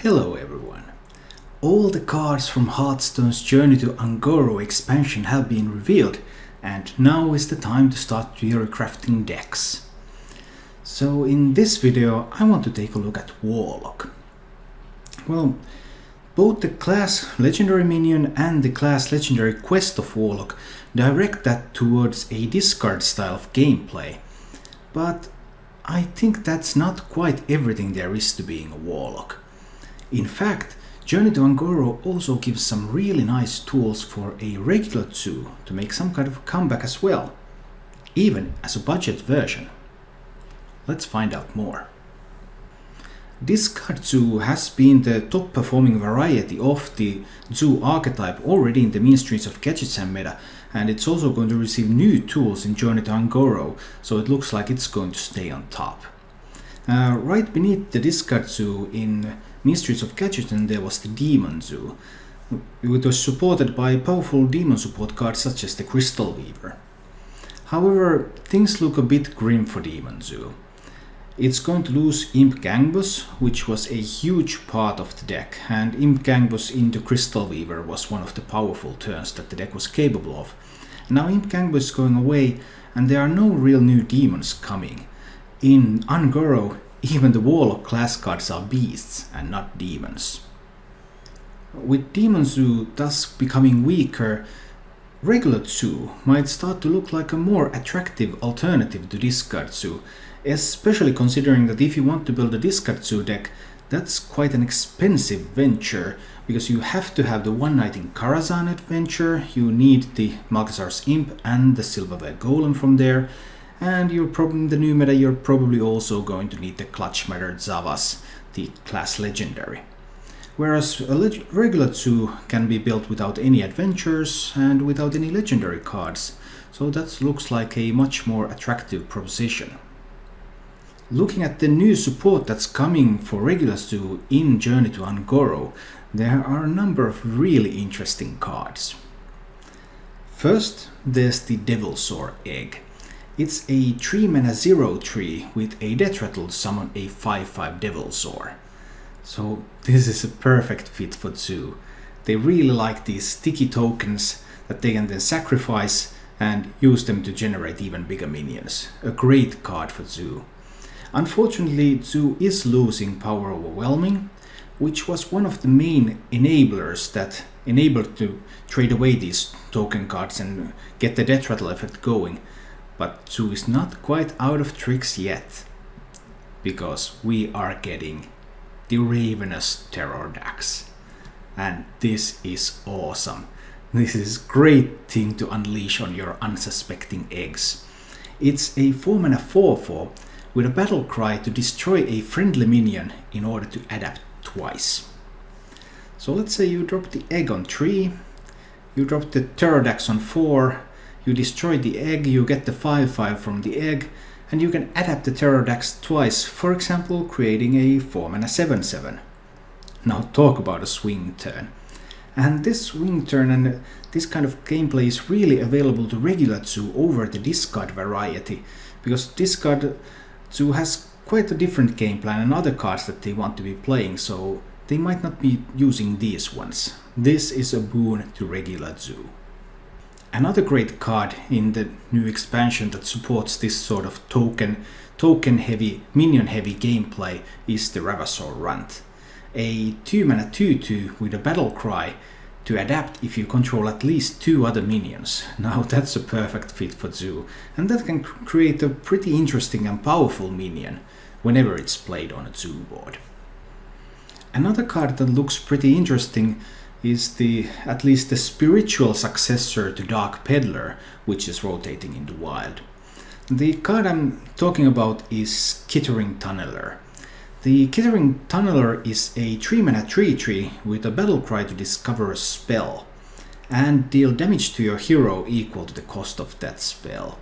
Hello everyone! All the cards from Hearthstone's Journey to Ungoro expansion have been revealed, and now is the time to start theorycrafting decks. So in this video I want to take a look at Warlock. Well, both the class legendary minion and the class legendary quest of Warlock direct that towards a discard style of gameplay, but I think that's not quite everything there is to being a Warlock. In fact, Journey to Ungoro also gives some really nice tools for a regular zoo to make some kind of a comeback as well, even as a budget version. Let's find out more. Discard Zoo has been the top performing variety of the zoo archetype already in the Ministries of Gadgets and meta, and it's also going to receive new tools in Journey to Ungoro, so it looks like it's going to stay on top. Right beneath the Discard Zoo in Ministries of Gadgets there was the Demon Zoo. It was supported by powerful demon support cards such as the Crystal Weaver. However, things look a bit grim for Demon Zoo. It's going to lose Imp Gangbus, which was a huge part of the deck, and Imp Gangbus into Crystal Weaver was one of the powerful turns that the deck was capable of. Now Imp Gangbus is going away, and there are no real new demons coming. In Ungoro, even the Warlock class cards are beasts and not demons. With Demon Zoo thus becoming weaker, regular Zoo might start to look like a more attractive alternative to Discard Zoo, especially considering that if you want to build a Discard Zoo deck, that's quite an expensive venture, because you have to have the One Night in Karazhan adventure, you need the Malkazar's Imp and the Silverware Golem from there, and you're probably in the new meta you're probably also going to need the Clutch Matter Zavas, the class legendary. Whereas a regular zoo can be built without any adventures and without any legendary cards, so that looks like a much more attractive proposition. Looking at the new support that's coming for regular zoo in Journey to Ungoro, there are a number of really interesting cards. First, there's the Devilsaur egg. It's a 3-mana 0/3 with a death rattle to summon a 5/5 Devilsaur. So this is a perfect fit for Zoo. They really like these sticky tokens that they can then sacrifice and use them to generate even bigger minions. A great card for Zoo. Unfortunately, Zoo is losing Power Overwhelming, which was one of the main enablers that enabled to trade away these token cards and get the death rattle effect going. But Zoo is not quite out of tricks yet, because we are getting the Ravenous Pterrordax. And this is awesome. This is a great thing to unleash on your unsuspecting eggs. It's a 4-mana 4/4 with a battle cry to destroy a friendly minion in order to adapt twice. So let's say you drop the egg on 3, you drop the Pterrordax on 4, you destroy the egg, you get the 5/5 from the egg, and you can adapt the Pterrordax twice, for example creating a 4-mana 7/7. Now talk about a swing turn. And this swing turn and this kind of gameplay is really available to regular Zoo over the Discard variety, because Discard Zoo has quite a different game plan and other cards that they want to be playing, so they might not be using these ones. This is a boon to regular Zoo. Another great card in the new expansion that supports this sort of token heavy, minion heavy gameplay is the Ravasaur Runt. A 2-mana 2/2 with a battle cry to adapt if you control at least 2 other minions. Now that's a perfect fit for Zoo, and that can create a pretty interesting and powerful minion whenever it's played on a Zoo board. Another card that looks pretty interesting is at least the spiritual successor to Dark Peddler, which is rotating in the wild. The card I'm talking about is Chittering Tunneler. The Chittering Tunneler is a 3-mana 3/3 with a battle cry to discover a spell and deal damage to your hero equal to the cost of that spell.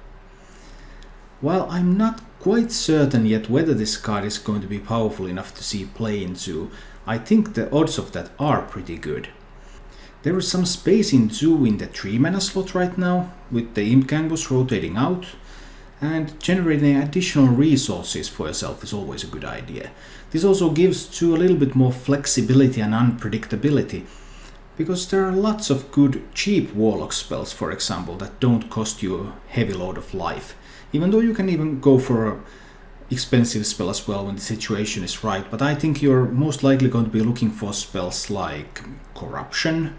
While I'm not quite certain yet whether this card is going to be powerful enough to see play in Zoo, I think the odds of that are pretty good. There is some space in Zoo in the 3-mana slot right now, with the Imp Gangbus rotating out, and generating additional resources for yourself is always a good idea. This also gives Zoo a little bit more flexibility and unpredictability, because there are lots of good cheap Warlock spells, for example, that don't cost you a heavy load of life, even though you can even go for a expensive spell as well when the situation is right. But I think you're most likely going to be looking for spells like Corruption,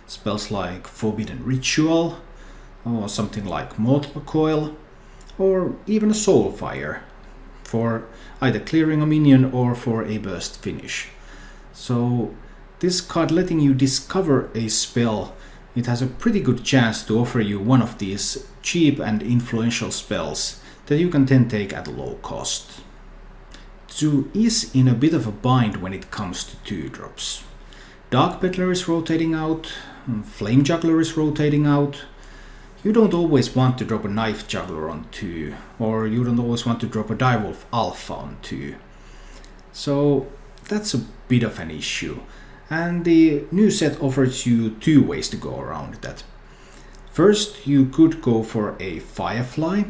spells like Forbidden Ritual, or something like Mortal Coil, or even a Soulfire for either clearing a minion or for a burst finish. So this card letting you discover a spell, it has a pretty good chance to offer you one of these cheap and influential spells that you can then take at a low cost. Zoo is in a bit of a bind when it comes to 2-drops. Dark Peddler is rotating out, Flame Juggler is rotating out. You don't always want to drop a Knife Juggler on 2, or you don't always want to drop a Direwolf Alpha on 2. So that's a bit of an issue, and the new set offers you 2 ways to go around that. First, you could go for a Firefly,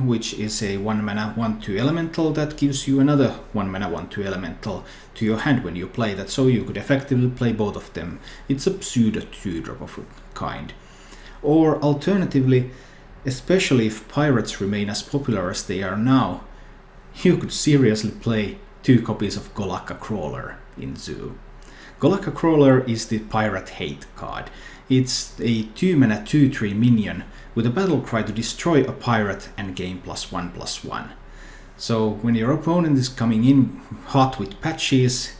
which is a 1-mana 1/2 elemental that gives you another 1-mana 1/2 elemental to your hand when you play that, so you could effectively play both of them. It's a pseudo 2-drop of a kind. Or alternatively, especially if pirates remain as popular as they are now, you could seriously play 2 copies of Golakka Crawler in Zoo. Golakka Crawler is the pirate hate card. It's a 2-mana 2/3 minion with a battle cry to destroy a pirate and gain +1/+1. So when your opponent is coming in hot with patches,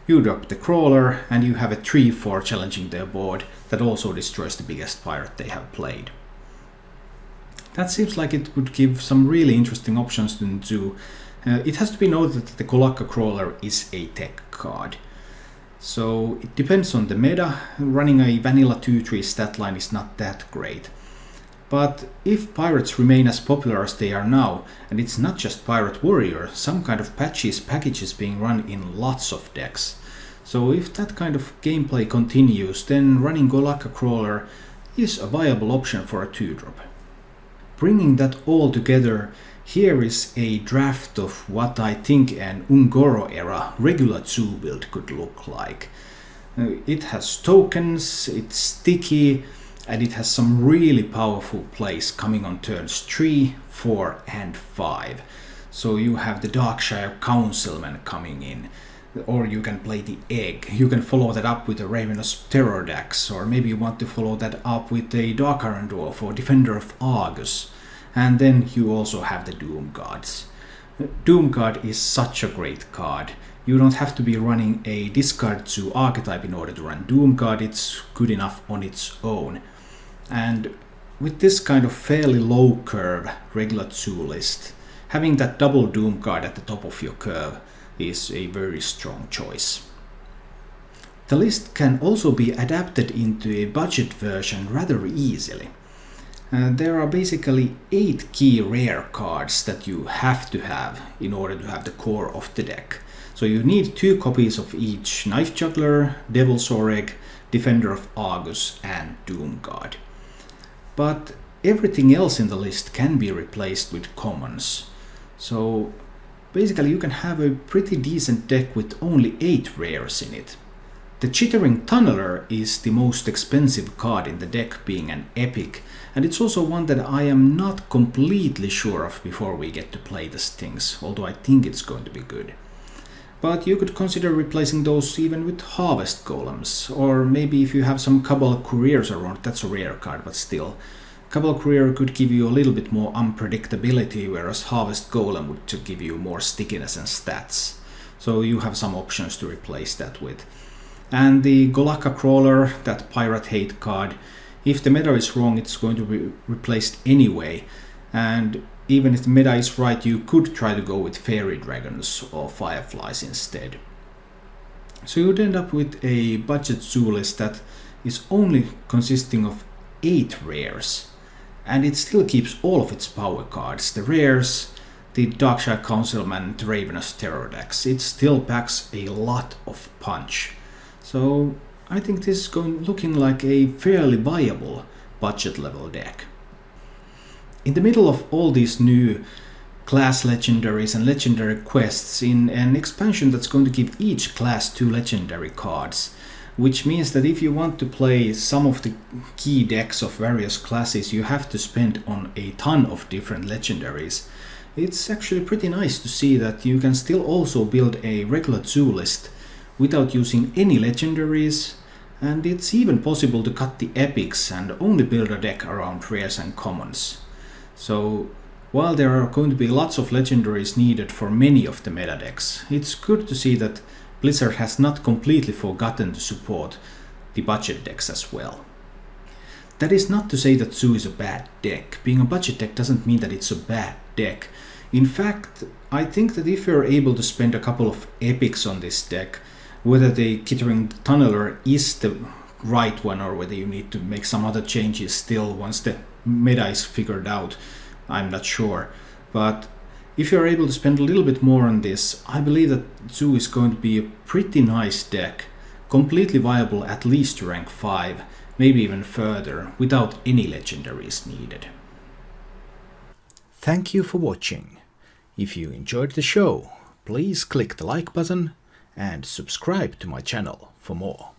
you drop the Crawler and you have a 3/4 challenging their board that also destroys the biggest pirate they have played. That seems like it would give some really interesting options to Zoo. It has to be noted that the Golakka Crawler is a tech card. So it depends on the meta. Running a vanilla 2/3 stat line is not that great. But if pirates remain as popular as they are now, and it's not just Pirate Warrior, some kind of patches package is being run in lots of decks. So if that kind of gameplay continues, then running Golakka Crawler is a viable option for a 2-drop. Bringing that all together, here is a draft of what I think an Ungoro era regular Zoo build could look like. It has tokens, it's sticky, and it has some really powerful plays coming on turns 3, 4 and 5. So you have the Darkshire Councilman coming in, or you can play the Egg. You can follow that up with a Ravenous Pterrordax, or maybe you want to follow that up with a Dark Iron Dwarf or Defender of Argus. And then you also have the Doom Guards. Doom Guard is such a great card. You don't have to be running a discard Zoo archetype in order to run Doom Guard, it's good enough on its own. And with this kind of fairly low curve regular Zoo list, having that double Doom Guard at the top of your curve is a very strong choice. The list can also be adapted into a budget version rather easily. There are basically 8 key rare cards that you have to have in order to have the core of the deck. So you need 2 copies of each Knife Juggler, Devilsaur Egg, Defender of Argus and Doom Guard. But everything else in the list can be replaced with commons. So basically you can have a pretty decent deck with only 8 rares in it. The Chittering Tunneler is the most expensive card in the deck, being an epic, and it's also one that I am not completely sure of before we get to play these things, although I think it's going to be good. But you could consider replacing those even with Harvest Golems, or maybe if you have some Cabal Couriers around, that's a rare card, but still. Cabal Courier could give you a little bit more unpredictability, whereas Harvest Golem would give you more stickiness and stats. So you have some options to replace that with. And the Golakka Crawler, that pirate hate card, if the meta is wrong, it's going to be replaced anyway. And even if the meta is right, you could try to go with Fairy Dragons or Fireflies instead. So you'd end up with a budget Zoo list that is only consisting of 8 rares. And it still keeps all of its power cards, the rares, the Darkshire Councilman, the Ravenous Pterrordax. It still packs a lot of punch. So I think this is looking like a fairly viable budget level deck. In the middle of all these new class legendaries and legendary quests in an expansion that's going to give each class 2 legendary cards, which means that if you want to play some of the key decks of various classes, you have to spend on a ton of different legendaries. It's actually pretty nice to see that you can still also build a regular zoo list without using any legendaries, and it's even possible to cut the epics and only build a deck around rares and commons. So while there are going to be lots of legendaries needed for many of the meta decks, it's good to see that Blizzard has not completely forgotten to support the budget decks as well. That is not to say that Zoo is a bad deck. Being a budget deck doesn't mean that it's a bad deck. In fact, I think that if you're able to spend a couple of epics on this deck, whether the Chittering Tunneler is the right one or whether you need to make some other changes still once the meta is figured out, I'm not sure. But if you're able to spend a little bit more on this, I believe that Zoo is going to be a pretty nice deck, completely viable at least to rank 5, maybe even further, without any legendaries needed. Thank you for watching. If you enjoyed the show, please click the like button and subscribe to my channel for more.